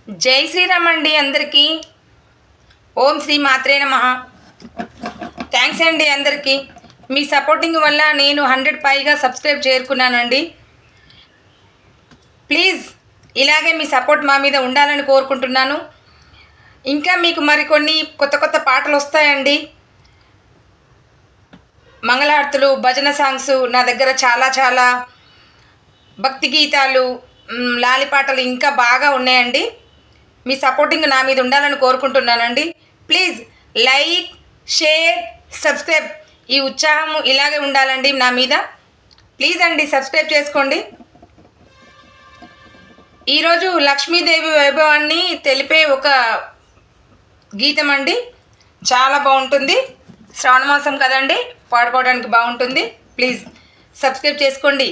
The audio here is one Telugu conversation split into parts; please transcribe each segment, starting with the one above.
జై శ్రీరామ్ అండి అందరికీ. ఓం శ్రీ మాత్రే నమః. థ్యాంక్స్ అండి అందరికీ. మీ సపోర్టింగ్ వల్ల నేను 100 పైగా సబ్స్క్రైబ్ చేరుకున్నానండి. ప్లీజ్ ఇలాగే మీ సపోర్ట్ మా మీద ఉండాలని కోరుకుంటున్నాను. ఇంకా మీకు మరికొన్ని కొత్త పాటలు వస్తాయండి. మంగళార్తులు, భజన సాంగ్స్ నా దగ్గర చాలా భక్తి గీతాలు, లాలిపాటలు ఇంకా బాగా ఉన్నాయండి. మీ సపోర్టింగ్ నా మీద ఉండాలని కోరుకుంటున్నానండి. Please like, share, subscribe. ఈ ఉత్సాహం ఇలాగే ఉండాలండి నా మీద. ప్లీజ్ అండి సబ్స్క్రైబ్ చేసుకోండి. ఈరోజు లక్ష్మీదేవి వైభవాన్ని తెలిపే ఒక గీతం అండి. చాలా బాగుంటుంది. శ్రావణ మాసం కదండి, పాడుకోవడానికి బాగుంటుంది. ప్లీజ్ సబ్స్క్రైబ్ చేసుకోండి.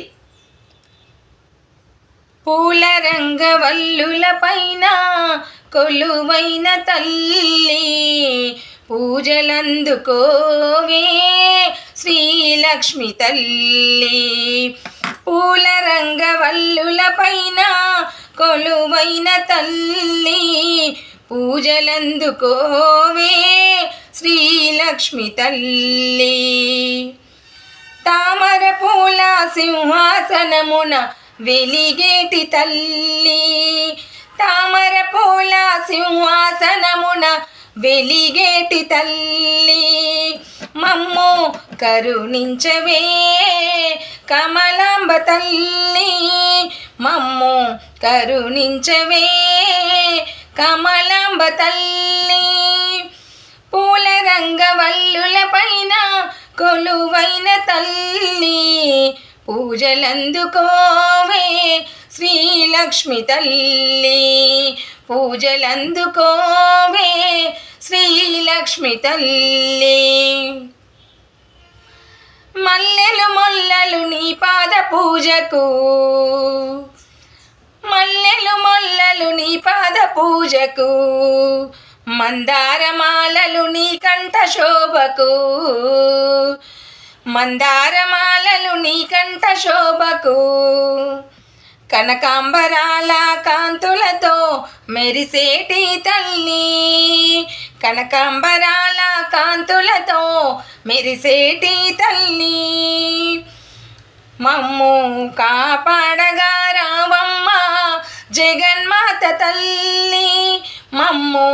పూల రంగవల్లుల పైన కొలువైన తల్లి, పూజలందుకోవే శ్రీలక్ష్మి తల్లి. పూల రంగవల్లుల పైన కొలువైన తల్లి, పూజలందుకోవే శ్రీలక్ష్మి తల్లి. తామర పూల సింహాసనమున వెలిగేటి తల్లి, తామర పూల సింహాసనమున వెలిగేటి తల్లి. మమ్ము కరుణించవే కమలాంబ తల్లి, మమ్ము కరుణించవే కమలాంబ తల్లి. పూల రంగవల్లుల పైన కొలువైన తల్లి, పూజలందుకోవే శ్రీలక్ష్మి తల్లి, పూజలందుకోవే శ్రీలక్ష్మి తల్లి. మల్లెలు మొల్లలు నీ పాద పూజకు, మల్లెలు మొల్లలు నీ పాద పూజకు, మందారమాలలు నీ కంఠ శోభకు, మందారమాలలు నీ కంఠ శోభకు. కనకాంబరాల కాంతులతో మెరిసేటి తల్లి, కనకాంబరాల కాంతులతో మెరిసేటి తల్లి. మమ్ము కాపాడగా రావమ్మ జగన్మాత తల్లి, మమ్ము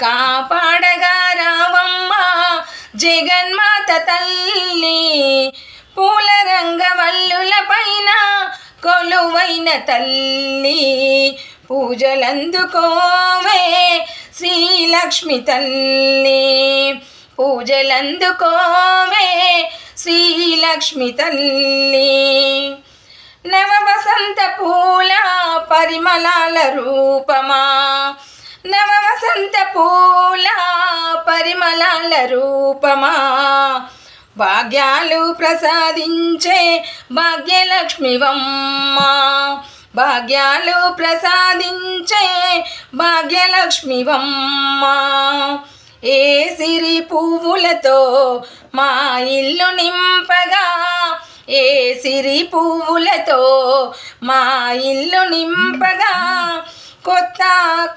కాపాడగా రావమ్మ జగన్మాత తల్లి. పూల రంగవల్లుల పైన కొలువైన తల్లి, పూజలందుకోవే శ్రీలక్ష్మి తల్లి, పూజలందుకోవే శ్రీలక్ష్మి తల్లి. నవ వసంత పూల పరిమళాల రూపమా, నవ వసంత పూల పరిమళాల రూపమా, భాగ్యాలు ప్రసాదించే భాగ్యలక్ష్మివమ్మ, భాగ్యాలు ప్రసాదించే భాగ్యలక్ష్మివమ్మ. ఏ సిరి పువ్వులతో మా ఇల్లు నింపగా, ఏ సిరి పువ్వులతో మా ఇల్లు నింపగా, కొత్త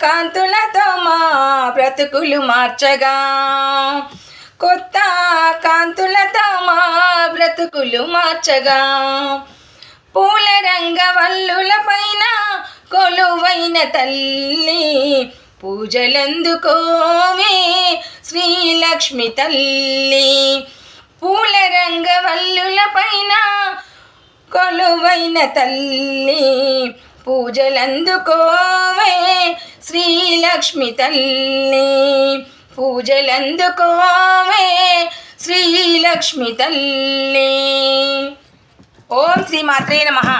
కాంతులతో మా బ్రతుకులు మార్చగా, కొత్త కాంతులతో మా బ్రతుకులు మార్చగా. పూల రంగవల్లుల పైన కొలువైన తల్లి, పూజలందుకోవే శ్రీలక్ష్మి తల్లి. పూల రంగవల్లుల పైన కొలువైన తల్లి, పూజలందుకోవే శ్రీలక్ష్మి తల్లి, పూజలందుకోవే శ్రీలక్ష్మి తల్లి. ఓం శ్రీ మాత్రే నమః.